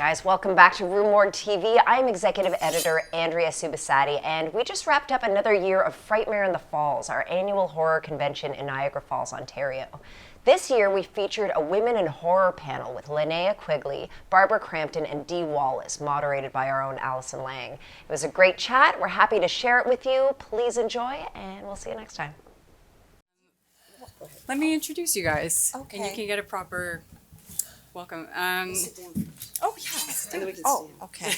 guys, welcome back to RUE MORGUE TV. I'm Executive Editor Andrea Subasati, and we just wrapped up another year of FRIGHTMARE in the Falls, our annual horror convention in Niagara Falls, Ontario. This year, we featured a Women in Horror panel with LINNEA QUIGLEY, Barbara CRAMPTON, and DEE WALLACE, moderated by our own ALISON. It was a great chat. We're happy to share it with you. Please enjoy, and we'll see you next time. Let me introduce you guys, Okay. and you can get a proper welcome. Oh, yes. Oh, okay.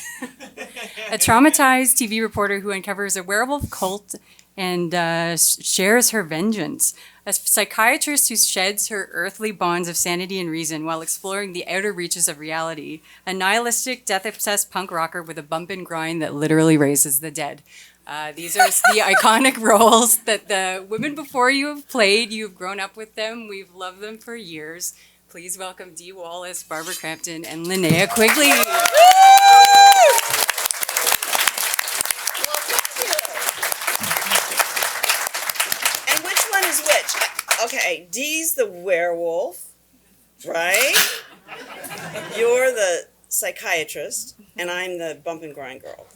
A traumatized TV reporter who uncovers a werewolf cult and shares her vengeance. A psychiatrist who sheds her earthly bonds of sanity and reason while exploring the outer reaches of reality. A nihilistic, death-obsessed punk rocker with a bump and grind that literally raises the dead. These are the iconic roles that the women before you have played. You've grown up with them. We've loved them for years. Please welcome Dee Wallace, Barbara CRAMPTON, and LINNEA QUIGLEY. And which one is which? Okay, Dee's the werewolf, right? You're the psychiatrist, and I'm the bump and grind girl.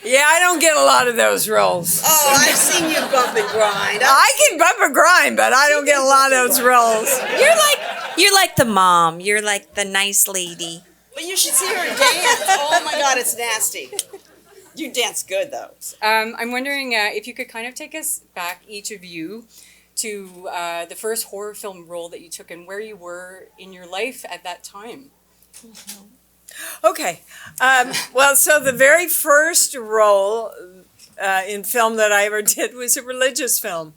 Yeah, I don't get a lot of those roles. Oh, I've seen you bump and grind. I can bump and grind, but I don't get a lot of those roles. You're like the mom. You're like the nice lady. But you should see her dance. Oh my God, it's nasty. You dance good though. I'm wondering if you could kind of take us back, each of you, to the first horror film role that you took and where you were in your life at that time. Okay. Well, so the very first role in film that I ever did was a religious film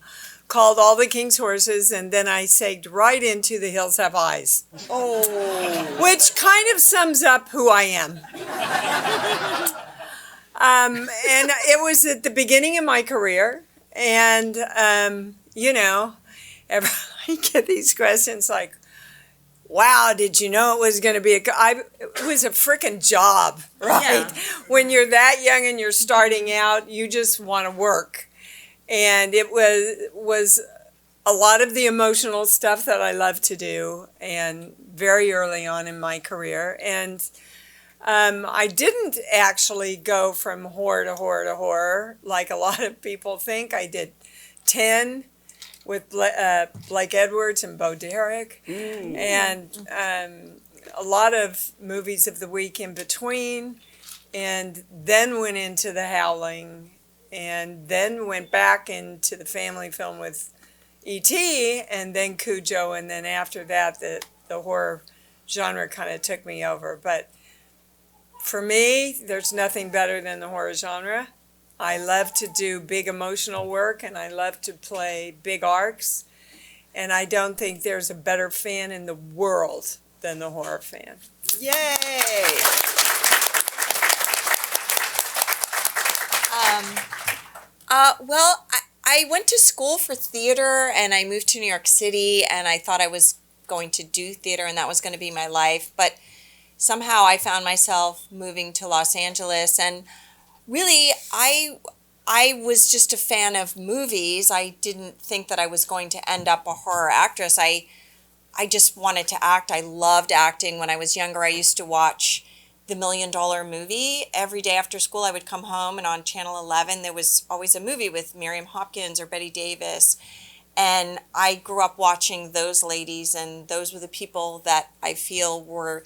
called All the King's Horses, and then I segged right into The Hills Have Eyes. Oh. Which kind of sums up who I am. And it was at the beginning of my career, and, you know, I get these questions like, wow, did you know it was going to be it was a freaking job, right? Yeah. When you're that young and you're starting out, you just want to work. And it was a lot of the emotional stuff that I love to do, and very early on in my career. And I didn't actually go from horror to horror to horror like a lot of people think. I did 10 with Blake Edwards and Bo Derek, and a lot of movies of the week in between, and then went into The Howling, and then went back into the family film with E.T., and then Cujo, and then after that the horror genre kind of took me over. But for me, there's nothing better than the horror genre. I love to do big emotional work, and I love to play big arcs, and I don't think there's a better fan in the world than the horror fan. Yay! Well, I went to school for theater, and I moved to New York City, and I thought I was going to do theater, and that was going to be my life. But somehow I found myself moving to Los Angeles, and really, I was just a fan of movies. I didn't think that I was going to end up a horror actress. I just wanted to act. I loved acting. When I was younger, I used to watch The $1 Million Movie. Every day after school, I would come home, and on Channel 11, there was always a movie with Miriam Hopkins or Bette Davis. And I grew up watching those ladies, and those were the people that I feel were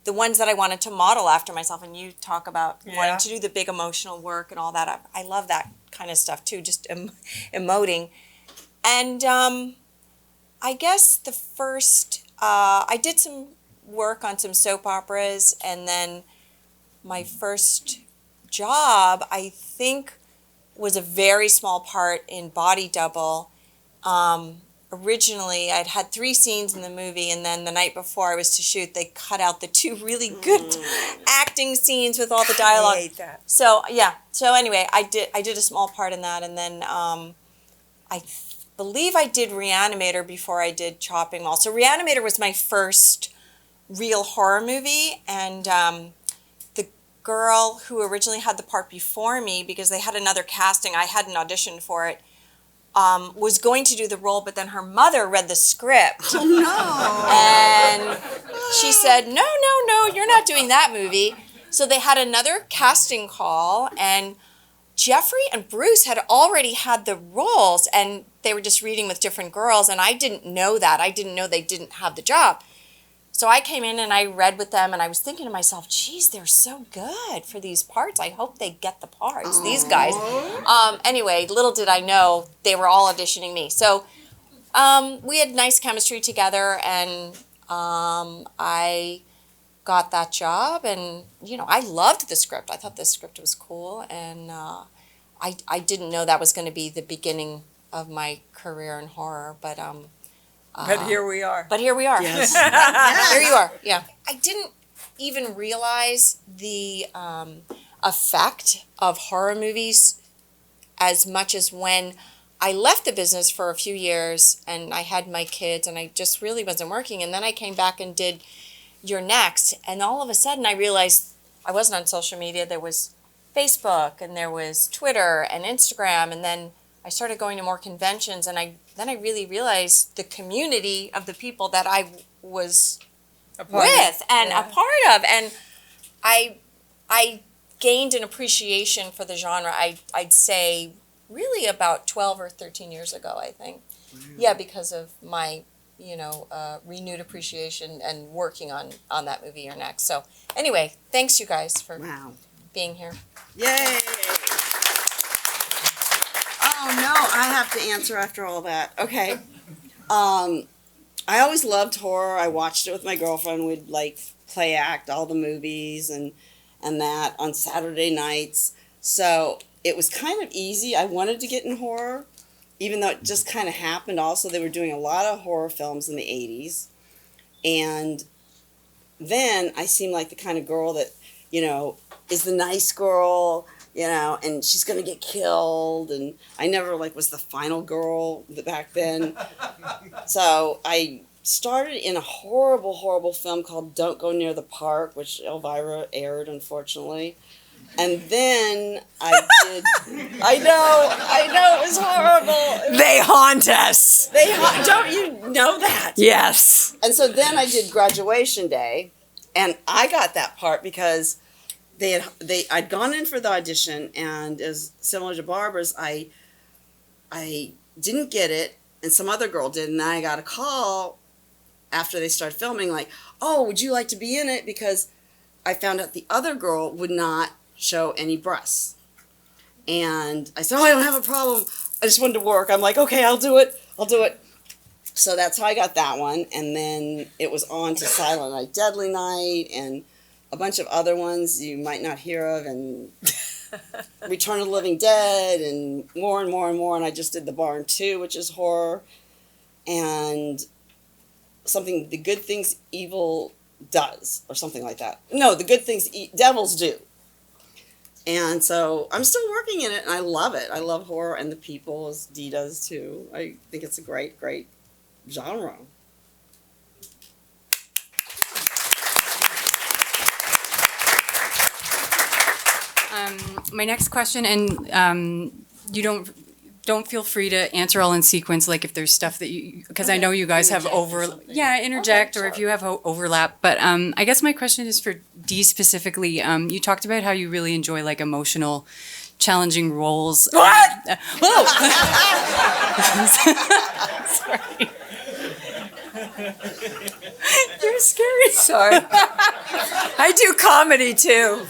the ones that I wanted to model after myself. And you talk about wanting to do the big emotional work and all that. I love that kind of stuff too, just emoting. And I guess the first, I did some work on some soap operas, and then my first job, I think, was a very small part in Body Double. Originally, I'd had 3 scenes in the movie, and then the night before I was to shoot, they cut out the 2 really good acting scenes with all the dialogue. I hate that. So yeah. So anyway, I did a small part in that, and then I believe I did Reanimator before I did Chopping Mall. So Reanimator was my first real horror movie, and the girl who originally had the part before me, because they had another casting, I hadn't auditioned for it, was going to do the role, but then her mother read the script. Oh no! And she said, no, you're not doing that movie. So they had another casting call, and Jeffrey and Bruce had already had the roles, and they were just reading with different girls, and I didn't know that. I didn't know they didn't have the job. So I came in and I read with them, and I was thinking to myself, geez, they're so good for these parts. I hope they get the parts, these guys. Anyway, little did I know they were all auditioning me. So we had nice chemistry together, and I got that job, and I loved the script. I thought the script was cool, and I didn't know that was going to be the beginning of my career in horror, but here we are. But here we are. Yes. Here you are. Yeah. I didn't even realize the effect of horror movies as much as when I left the business for a few years and I had my kids and I just really wasn't working. And then I came back and did You're Next. And all of a sudden I realized I wasn't on social media. There was Facebook and there was Twitter and Instagram. And then I started going to more conventions, and then I really realized the community of the people that I was with and a part of. And I gained an appreciation for the genre, I'd say, really about 12 or 13 years ago, I think. Yeah, because of my, renewed appreciation and working on that movie You're Next. So anyway, thanks you guys for being here. Yay! Oh no, I have to answer after all that. Okay. I always loved horror. I watched it with my girlfriend. We'd play act all the movies and that on Saturday nights. So it was kind of easy. I wanted to get in horror, even though it just kind of happened. Also, they were doing a lot of horror films in the 80s. And then I seemed like the kind of girl that, is the nice girl, and she's going to get killed. And I never, was the final girl back then. So I started in a horrible, horrible film called Don't Go Near the Park, which Elvira aired, unfortunately. And then I did... I know, it was horrible. They haunt us. Don't you know that? Yes. And so then I did Graduation Day, and I got that part because I'd gone in for the audition, and as similar to Barbara's, I didn't get it, and some other girl did, and I got a call after they started filming, oh, would you like to be in it? Because I found out the other girl would not show any breasts. And I said, I don't have a problem. I just wanted to work. I'm like, okay, I'll do it. So that's how I got that one. And then it was on to Silent Night, Deadly Night, and a bunch of other ones you might not hear of, and Return of the Living Dead, and more and more and more. And I just did The Barn 2, which is horror, and The Good Things Evil Does, or something like that. No, The Good Things Devils Do. And so I'm still working in it, and I love it. I love horror and the people, as Dee does too. I think it's a great, great genre. My next question, and you don't feel free to answer all in sequence, if there's stuff that because I know you guys have interject, or if you have overlap. But I guess my question is for Dee specifically. You talked about how you really enjoy emotional, challenging roles. What? Whoa! Sorry. You're scary. Sorry. I do comedy too.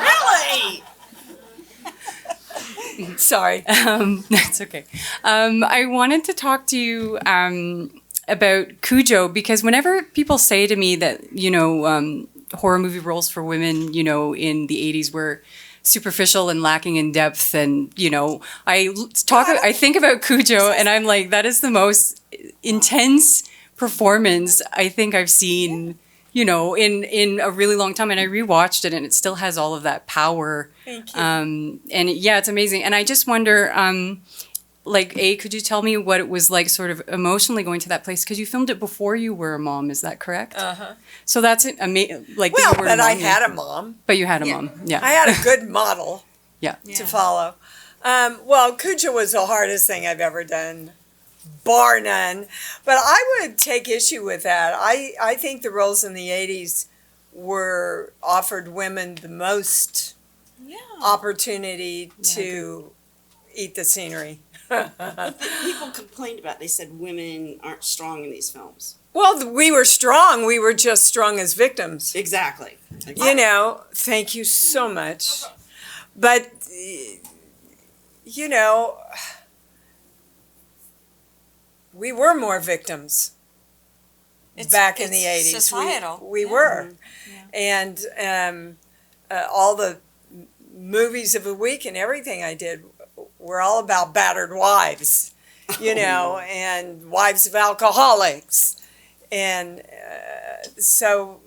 Really? Sorry. That's okay. I wanted to talk to you about Cujo, because whenever people say to me that, horror movie roles for women, in the 80s were superficial and lacking in depth, and, I think about Cujo and I'm like, that is the most intense performance I think I've seen, in a really long time. And I rewatched it, and it still has all of that power. Thank you. And it's amazing. And I just wonder, could you tell me what it was like sort of emotionally going to that place? Because you filmed it before you were a mom, is that correct? Uh-huh. So that's amazing. But I had a mom. But you had a mom, yeah. I had a good model Yeah. to follow. Well, Cujo was the hardest thing I've ever done, bar none. But I would take issue with that. I think the roles in the 80s were offered women the most opportunity to eat the scenery. People complained about it. They said women aren't strong in these films. Well, we were strong. We were just strong as victims. Exactly. You know, thank you so much. But, you know, we were more victims back in the 80s. Societal. We were. And all the movies of the week and everything I did were all about battered wives, you know, and wives of alcoholics. And so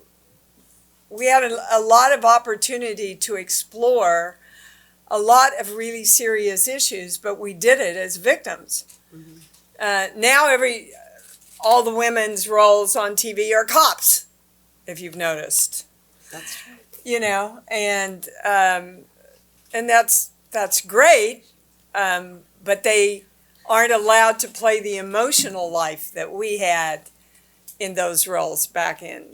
we had a lot of opportunity to explore a lot of really serious issues, but we did it as victims. Now all the women's roles on TV are cops, if you've noticed. That's true. You know, and that's great, but they aren't allowed to play the emotional life that we had in those roles back in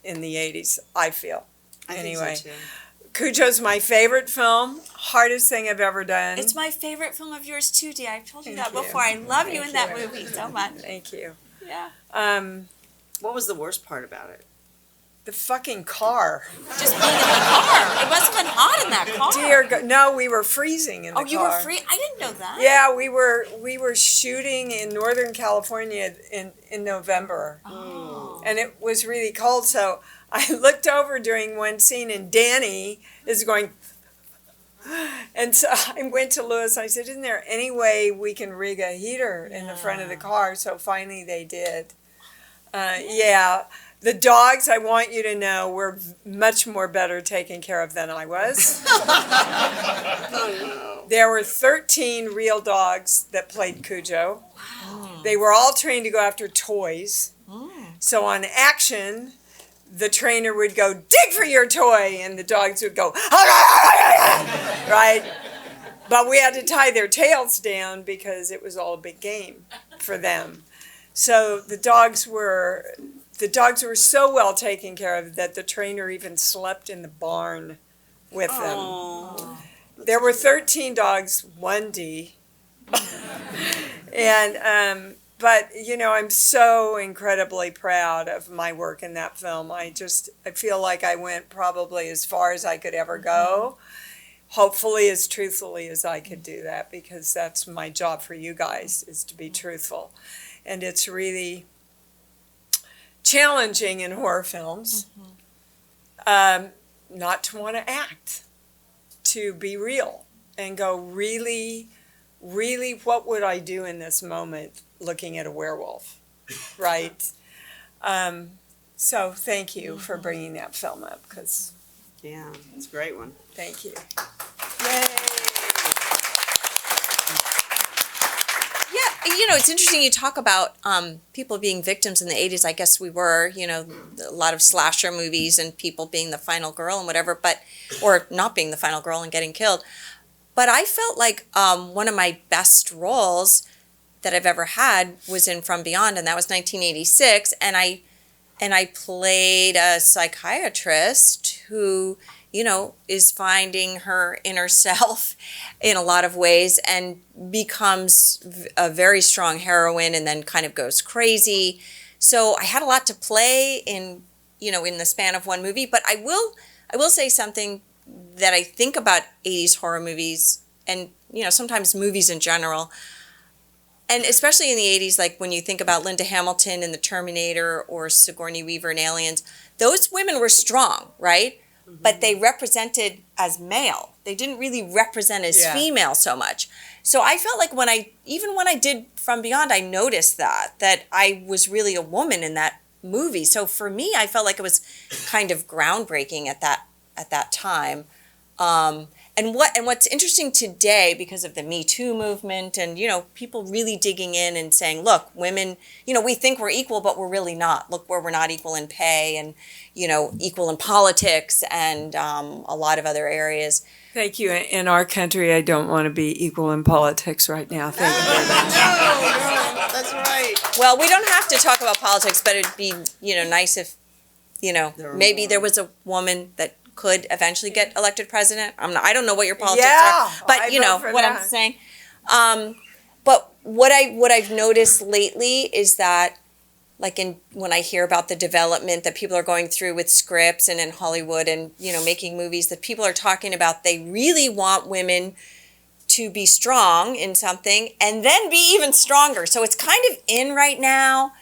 the 80s, I feel. Anyway. Cujo's my favorite film, hardest thing I've ever done. It's my favorite film of yours too, Dee. I've told you Thank that you. before. I love you Thank in that you. movie so much. Thank you. Yeah. What was the worst part about it? The fucking car. Just being in the car. It must have been hot in that car. Dear God, no, we were freezing in the car. Oh, you were free? I didn't know that. Yeah, we were shooting in Northern California in November. Oh. And it was really cold, so I looked over during one scene and Danny is going, and so I went to Lewis, I said, isn't there any way we can rig a heater in the front of the car? So finally they did. Yeah, the dogs, I want you to know, were much more better taken care of than I was. There were 13 real dogs that played Cujo. Wow. They were all trained to go after toys. So on action, the trainer would go, dig for your toy, and the dogs would go, right? But we had to tie their tails down because it was all a big game for them. So the dogs were so well taken care of that the trainer even slept in the barn with them. Oh, There were 13 dogs, 1 D. And but you know, I'm so incredibly proud of my work in that film. I feel like I went probably as far as I could ever go. Hopefully as truthfully as I could do that, because that's my job for you guys, is to be truthful. And it's really challenging in horror films not to want to act, to be real and go, really, really, what would I do in this moment looking at a werewolf, right? So thank you for bringing that film up, because yeah, it's a great one. thank you. Yay! Yeah, you know, it's interesting you talk about people being victims in the 80s. I guess we were, you know, a lot of slasher movies and people being the final girl and whatever, or not being the final girl and getting killed. But I felt like one of my best roles that I've ever had was in From Beyond, and that was 1986, and I played a psychiatrist who, you know, is finding her inner self in a lot of ways and becomes a very strong heroine and then kind of goes crazy. So I had a lot to play in, you know, in the span of one movie. But I will say something that I think about 80s horror movies and, you know, sometimes movies in general. And especially in the 80s, like when you think about Linda Hamilton in The Terminator or Sigourney Weaver in Aliens, those women were strong, right? Mm-hmm. But they represented as male. They didn't really represent as female so much. So I felt like even when I did From Beyond, I noticed that I was really a woman in that movie. So for me, I felt like it was kind of groundbreaking at that time. And what's interesting today, because of the Me Too movement and, you know, people really digging in and saying, look, women, you know, we think we're equal, but we're really not. Look where we're not equal in pay and, you know, equal in politics and a lot of other areas. Thank you. In our country, I don't want to be equal in politics right now. Thank you very much. No, that's right. Well, we don't have to talk about politics, but it'd be, you know, nice if, you know, maybe there was a woman that could eventually get elected president. I don't know what your politics are, but you know what I'm saying. But what I've noticed lately is that, like when I hear about the development that people are going through with scripts and in Hollywood and, you know, making movies, that people are talking about they really want women to be strong in something and then be even stronger. So it's kind of in right now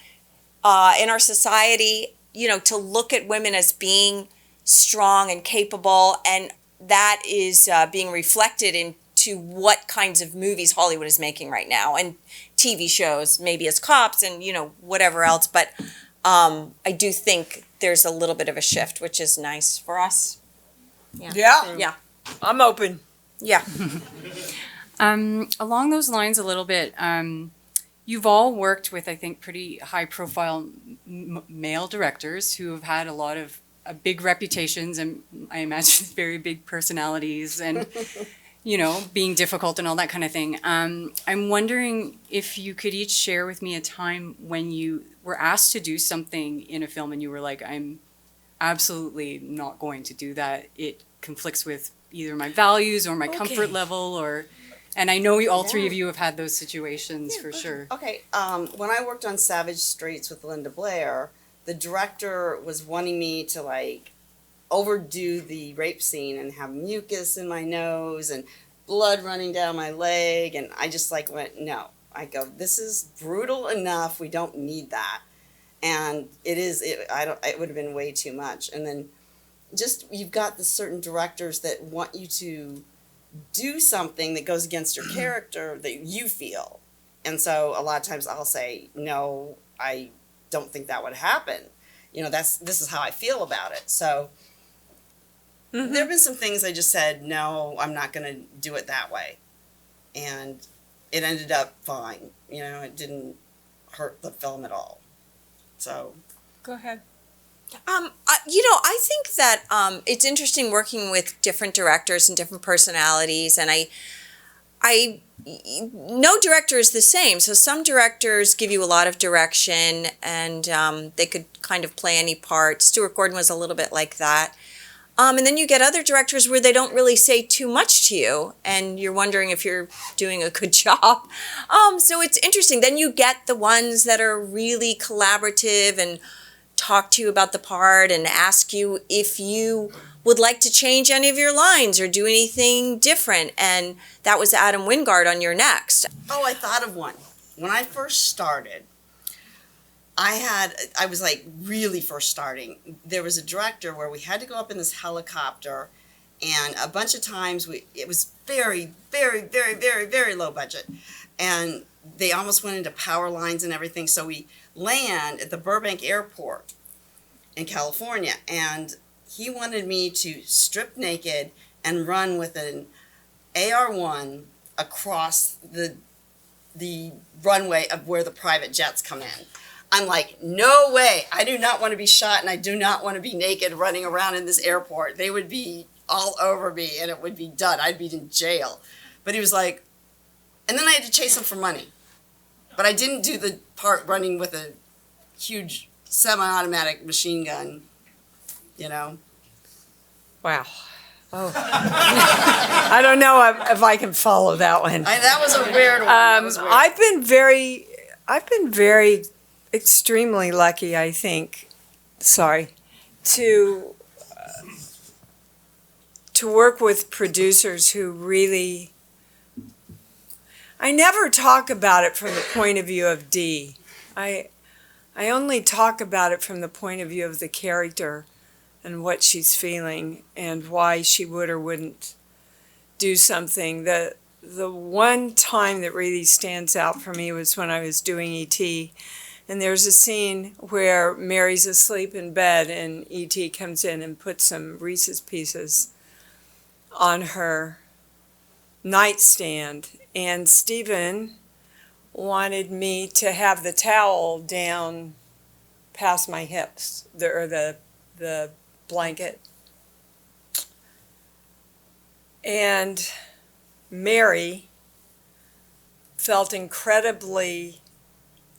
in our society, you know, to look at women as being strong and capable, and that is being reflected into what kinds of movies Hollywood is making right now, and TV shows, maybe as cops and, you know, whatever else. But I do think there's a little bit of a shift, which is nice for us. Yeah. I'm open. Yeah. Along those lines a little bit, you've all worked with, I think, pretty high-profile male directors who have had a lot of big reputations and I imagine very big personalities and, you know, being difficult and all that kind of thing. I'm wondering if you could each share with me a time when you were asked to do something in a film and you were like, I'm absolutely not going to do that. It conflicts with either my values or my comfort level, or, and I know all three of you have had those situations for sure. Okay, when I worked on Savage Streets with Linda Blair, the director was wanting me to like overdo the rape scene and have mucus in my nose and blood running down my leg, and I just like went, no. I go, this is brutal enough. We don't need that. And it would have been way too much. And then just, you've got the certain directors that want you to do something that goes against your character that you feel. And so a lot of times I'll say, no, I don't think that would happen. You know, this is how I feel about it. So there have been some things I just said, no, I'm not going to do it that way. And it ended up fine. You know, it didn't hurt the film at all. So. Go ahead. You know, I think that it's interesting working with different directors and different personalities, and no director is the same. So some directors give you a lot of direction, and they could kind of play any part. Stuart Gordon was a little bit like that. And then you get other directors where they don't really say too much to you, and you're wondering if you're doing a good job. So it's interesting. Then you get the ones that are really collaborative and talk to you about the part and ask you if you would like to change any of your lines or do anything different. And that was Adam Wingard on Your Next. Oh, I thought of one. When I first started, I was like really first starting. There was a director where we had to go up in this helicopter, and a bunch of times it was very, very, very, very, very low budget. And they almost went into power lines and everything. So we land at the Burbank Airport in California, and he wanted me to strip naked and run with an AR-1 across the runway of where the private jets come in. I'm like, no way. I do not want to be shot, and I do not want to be naked running around in this airport. They would be all over me, and it would be done. I'd be in jail. But he was like, and then I had to chase him for money. But I didn't do the part running with a huge semi-automatic machine gun, you know. Wow. Oh. I don't know if I can follow that one. That was a weird one. That was weird. I've been very extremely lucky, I think, to work with producers who really, I never talk about it from the point of view of Dee. I only talk about it from the point of view of the character and what she's feeling and why she would or wouldn't do something. The one time that really stands out for me was when I was doing E.T., and there's a scene where Mary's asleep in bed and E.T. comes in and puts some Reese's Pieces on her nightstand, and Stephen wanted me to have the towel down past my hips, the blanket. And Mary felt incredibly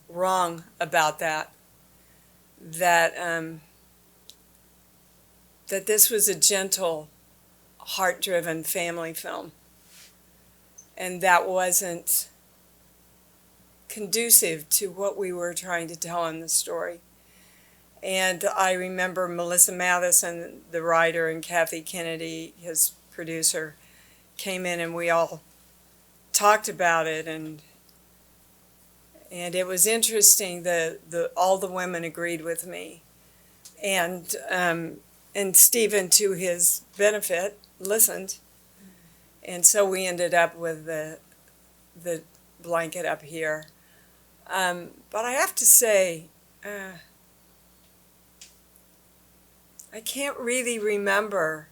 wrong about that this was a gentle, heart-driven family film, and that wasn't conducive to what we were trying to tell in the story. And I remember Melissa Matheson, the writer, and Kathy Kennedy, his producer, came in and we all talked about it, and it was interesting. All the women agreed with me, and Stephen, to his benefit, listened, and so we ended up with the blanket up here. But I have to say, I can't really remember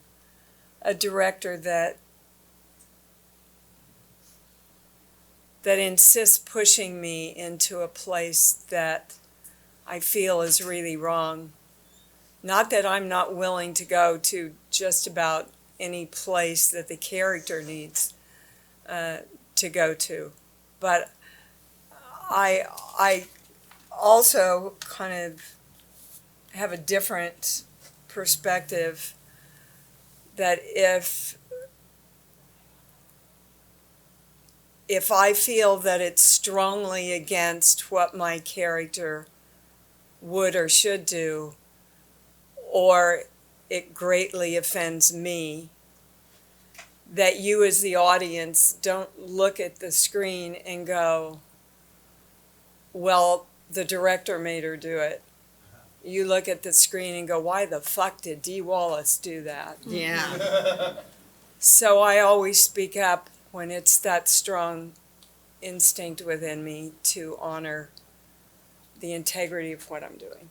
a director that insists pushing me into a place that I feel is really wrong. Not that I'm not willing to go to just about any place that the character needs to go to, but I also kind of have a different perspective, that if I feel that it's strongly against what my character would or should do, or it greatly offends me, that you as the audience don't look at the screen and go, well, the director made her do it. You look at the screen and go, why the fuck did Dee Wallace do that? Yeah. So I always speak up when it's that strong instinct within me to honor the integrity of what I'm doing.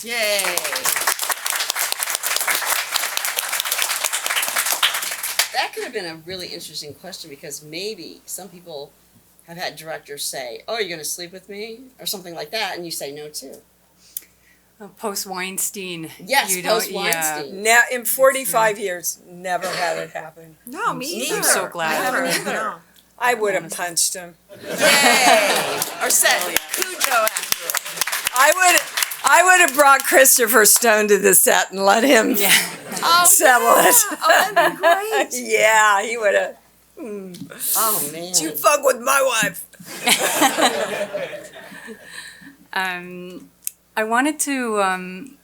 Yay. That could have been a really interesting question, because maybe some people have had directors say, oh, you're going to sleep with me? Or something like that, and you say no too. Post-Weinstein. Yes, you don't- post-Weinstein. Now, in 45 years, never had it happen. No, me either. I'm so glad. I haven't either. I would have punched him. Yay! Or said Cujo after it. I would have brought Christopher Stone to the set and let him settle it. Oh, that'd be great. Yeah, he would have. Oh, man. You fuck with my wife. I wanted to,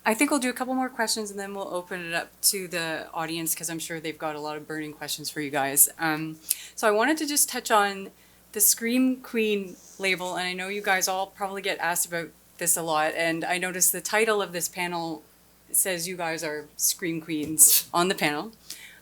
I think we'll do a couple more questions and then we'll open it up to the audience because I'm sure they've got a lot of burning questions for you guys. So I wanted to just touch on the Scream Queen label, and I know you guys all probably get asked about this a lot, and I noticed the title of this panel says you guys are Scream Queens on the panel.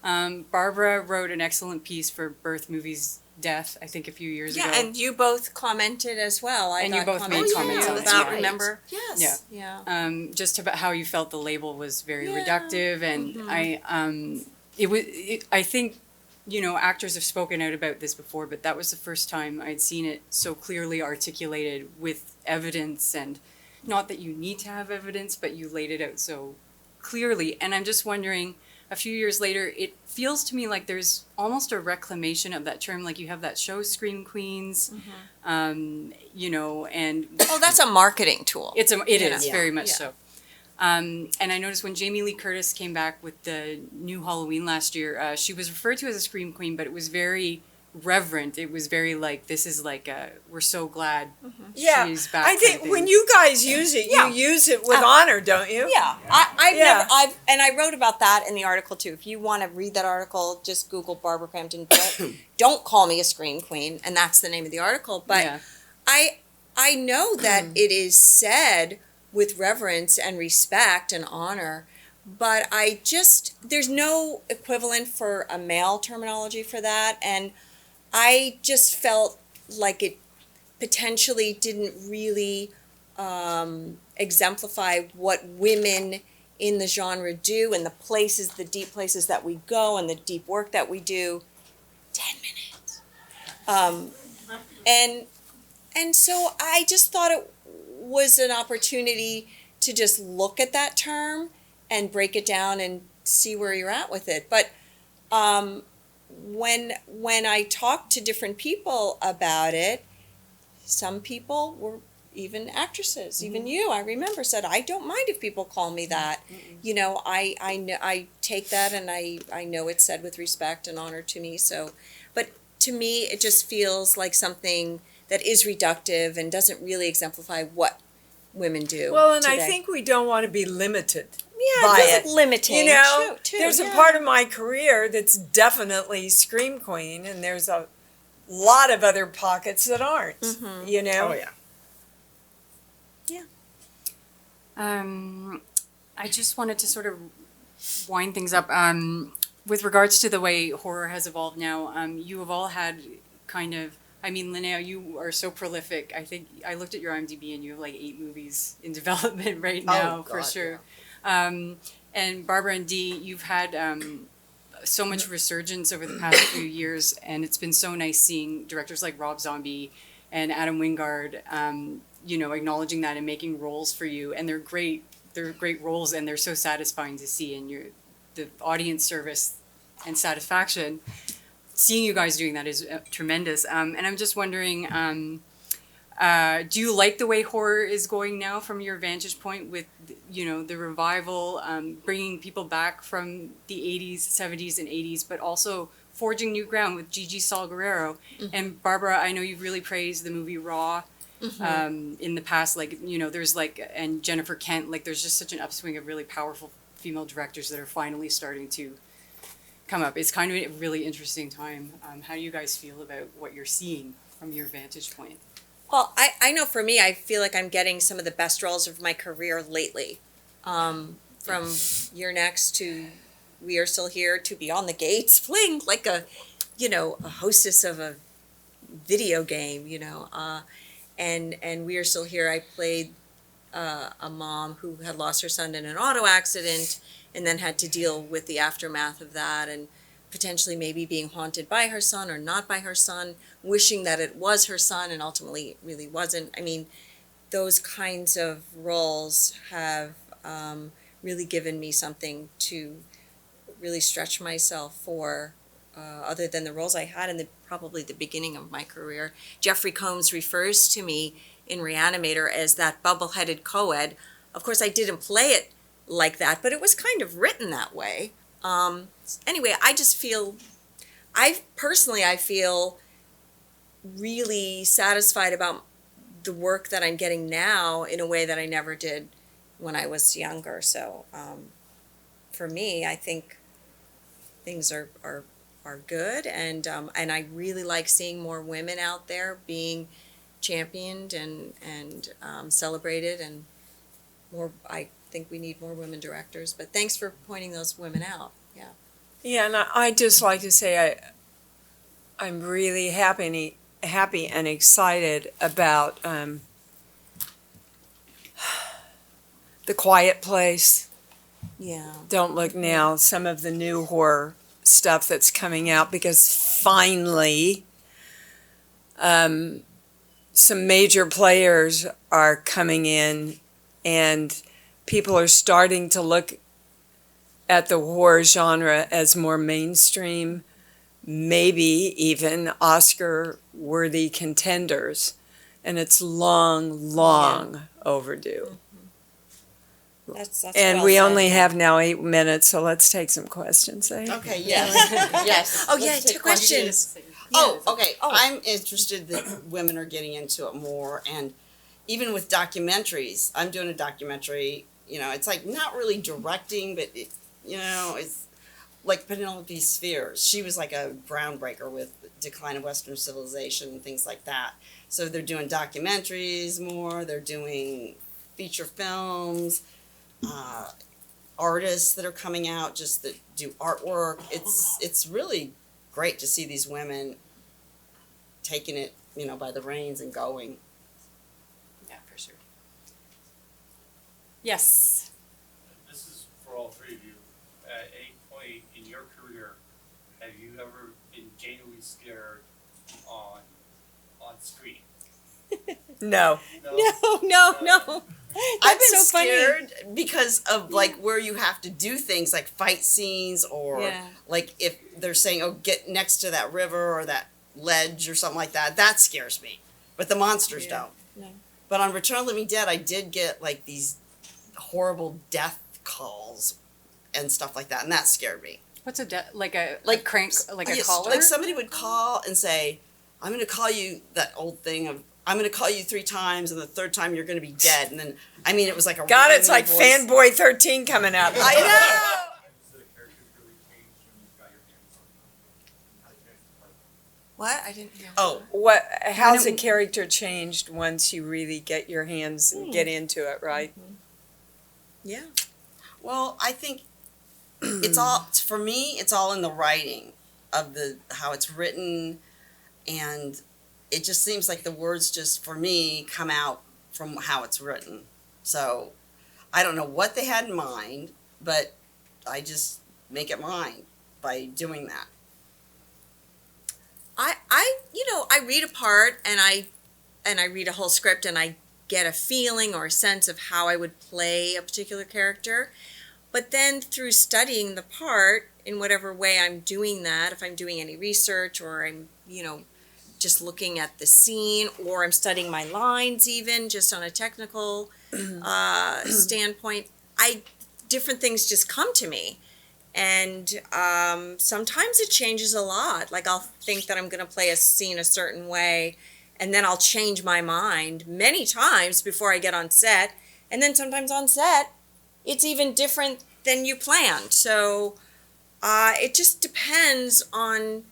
Barbara wrote an excellent piece for Birth Movies Death, I think a few years ago. Yeah, and you both commented as well. I And got you both made comments on it, about, right. remember? Yeah. Yeah. Just about how you felt the label was very Yeah. reductive, and I think, you know, actors have spoken out about this before, but that was the first time I'd seen it so clearly articulated with evidence, and not that you need to have evidence, but you laid it out so clearly. And I'm just wondering, a few years later, it feels to me like there's almost a reclamation of that term. Like you have that show Scream Queens, you know, and Oh, that's a marketing tool. it is Yeah. very much Yeah. so. And I noticed when Jamie Lee Curtis came back with the new Halloween last year, she was referred to as a Scream Queen, but it was very reverent. It was very like, this is like we're so glad Yeah, she's back. I kind think of thing. when you guys use it, Yeah. you use it with honor, don't you? Yeah, and I wrote about that in the article too. If you want to read that article, just Google Barbara Crampton. Don't call me a Scream Queen, and that's the name of the article. But Yeah. I know that it is said with reverence and respect and honor, but there's no equivalent for a male terminology for that, and I just felt like it potentially didn't really exemplify what women in the genre do, and the places, the deep places that we go, and the deep work that we do. 10 minutes. And so I just thought it was an opportunity to just look at that term and break it down and see where you're at with it. But when I talked to different people about it, some people were, even actresses, even you, I remember, said, I don't mind if people call me that. You know, I take that, and I know it's said with respect and honor to me. So, but to me, it just feels like something that is reductive and doesn't really exemplify what women do. Well, and today. I think we don't want to be limited. Yeah, by it doesn't limiting. You know, True, there's yeah. a part of my career that's definitely Scream Queen, and there's a lot of other pockets that aren't. Mm-hmm. You know? Oh, yeah. I just wanted to sort of wind things up. With regards to the way horror has evolved now, you have all had kind of, I mean, Linnea, you are so prolific. I think I looked at your IMDb and you have like 8 movies in development right now, for God, sure. And Barbara and Dee, you've had so much resurgence over the past few years, and it's been so nice seeing directors like Rob Zombie and Adam Wingard, you know, acknowledging that and making roles for you. And they're great roles, and they're so satisfying to see. And the audience service and satisfaction, seeing you guys doing that is tremendous. And I'm just wondering, do you like the way horror is going now from your vantage point with, you know, the revival, bringing people back from the 80s, 70s, and 80s, but also forging new ground with Gigi Salguero? Mm-hmm. And Barbara, I know you've really praised the movie Raw. Mm-hmm. In the past, like, you know, there's like, and Jennifer Kent, like, there's just such an upswing of really powerful female directors that are finally starting to come up. It's kind of a really interesting time. How do you guys feel about what you're seeing from your vantage point? Well, I know for me, I feel like I'm getting some of the best roles of my career lately. From You're Next to We Are Still Here to Beyond the Gates, playing like a hostess of a video game, you know. And We Are Still Here, I played a mom who had lost her son in an auto accident and then had to deal with the aftermath of that, and potentially maybe being haunted by her son or not by her son, wishing that it was her son and ultimately it really wasn't. I mean, those kinds of roles have really given me something to really stretch myself for, other than the roles I had in probably the beginning of my career. Jeffrey Combs refers to me in Reanimator as that bubble-headed co-ed. Of course, I didn't play it like that, but it was kind of written that way. Anyway, I just feel, I feel really satisfied about the work that I'm getting now in a way that I never did when I was younger. So for me, I think things are good, and I really like seeing more women out there being championed and celebrated, and more. I think we need more women directors. But thanks for pointing those women out. Yeah. Yeah, and I'd just like to say I'm really happy and excited about The Quiet Place. Yeah. Don't Look Now, some of the new horror stuff that's coming out, because finally some major players are coming in and people are starting to look at the horror genre as more mainstream, maybe even Oscar-worthy contenders. And it's long overdue. That's And well we said. only have now 8 minutes, so let's take some questions, eh? Okay, yes, yes. Oh, yeah, Let's take 2 questions. Oh, okay. I'm interested that women are getting into it more, and even with documentaries, I'm doing a documentary. You know, it's like not really directing, but it, you know, it's like Penelope Spheres. She was like a groundbreaker with Decline of Western Civilization and things like that. So they're doing documentaries more. They're doing feature films. Artists that are coming out just that do artwork. It's really great to see these women taking it, you know, by the reins and going. Yeah, for sure. Yes. This is all three of you, at any point in your career, have you ever been genuinely scared on screen? No. No. I've That's been so funny. scared because of like where you have to do things like fight scenes or Yeah. like if they're saying, oh, get next to that river or that ledge or something like that. That scares me. But the monsters don't. No. But on Return of the Living Dead, I did get like these horrible death calls and stuff like that, and that scared me. What's like a Crank, yes, caller? like somebody would call and say, I'm going to call you, that old thing of, I'm going to call you 3 times, and the 3rd time you're going to be dead. And then, I mean, it was like a God, it's like voice. Fanboy 13 coming up. I know. So the characters really changed when you've got your hands on them. How did you guys part? What? I didn't hear. Oh, How's a character changed once you really get your hands and get into it, right? yeah. Well, I think it's all, for me, it's all in the writing of how it's written, and it just seems like the words just, for me, come out from how it's written. So I don't know what they had in mind, but I just make it mine by doing that. I read a part and I read a whole script and I get a feeling or a sense of how I would play a particular character. But then through studying the part in whatever way I'm doing that, if I'm doing any research or I'm, just looking at the scene or I'm studying my lines even just on a technical standpoint, different things just come to me. And sometimes it changes a lot. Like I'll think that I'm going to play a scene a certain way, and then I'll change my mind many times before I get on set. And then sometimes on set, it's even different than you planned. So it just depends on,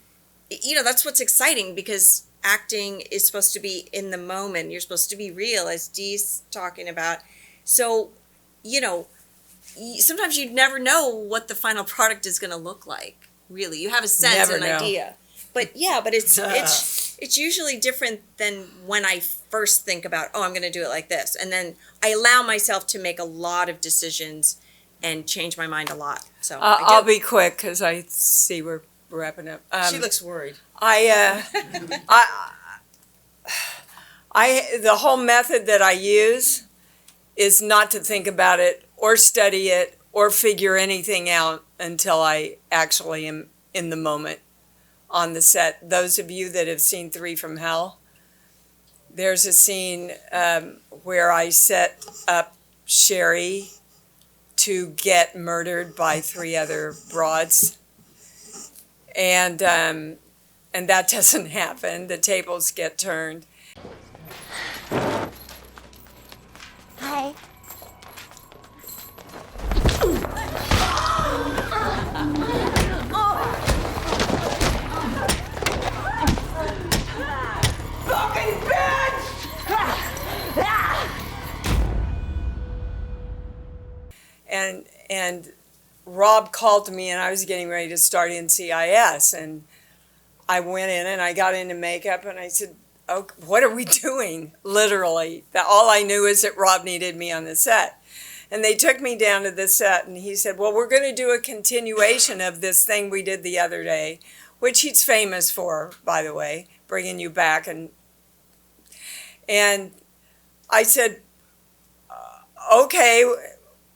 that's what's exciting because acting is supposed to be in the moment. You're supposed to be real, as Dee's talking about. So, sometimes you never know what the final product is going to look like. Really, you have a sense, Never an know. idea, but it's usually different than when I first think about, oh, I'm going to do it like this, and then I allow myself to make a lot of decisions and change my mind a lot. So I'll be quick because I see we're wrapping up. She looks worried. The whole method that I use is not to think about it or study it or figure anything out until I actually am in the moment on the set. Those of you that have seen 3 from Hell, there's a scene where I set up Sherry to get murdered by 3 other broads. And that doesn't happen. The tables get turned. Hi. And Rob called me and I was getting ready to start NCIS, and I went in and I got into makeup and I said, oh, what are we doing? Literally. All I knew is that Rob needed me on the set. And they took me down to the set and he said, well, we're going to do a continuation of this thing we did the other day, which he's famous for, by the way, bringing you back. And I said, okay,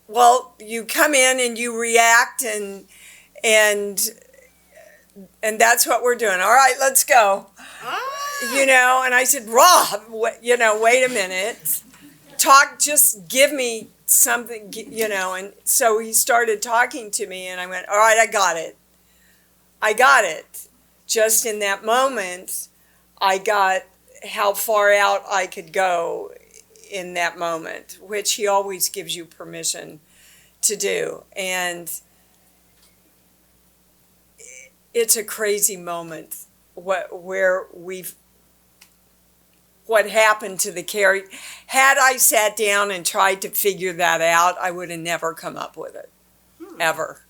well, you come in and you react and that's what we're doing. All right, let's go. And I said, Rob, wait a minute. Just give me something, and so he started talking to me and I went, all right, I got it. Just in that moment, I got how far out I could go in that moment, which he always gives you permission to do. And it's a crazy moment what happened to the character. Had I sat down and tried to figure that out, I would have never come up with it, ever.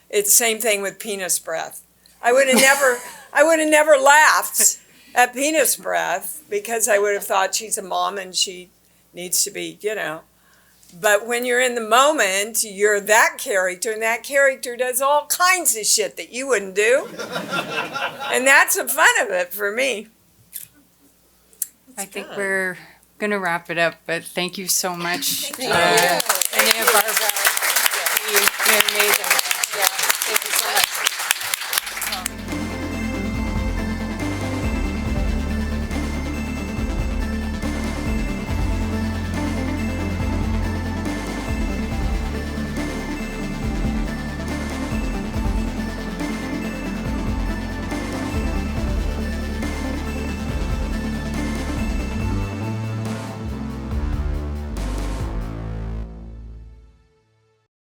It's the same thing with penis breath. I would have never laughed at penis breath because I would have thought she's a mom and she needs to be, But when you're in the moment, you're that character, and that character does all kinds of shit that you wouldn't do. And that's the fun of it for me. I think we're going to wrap it up, but thank you so much. Thank you. Linnea, Barbara. You're amazing.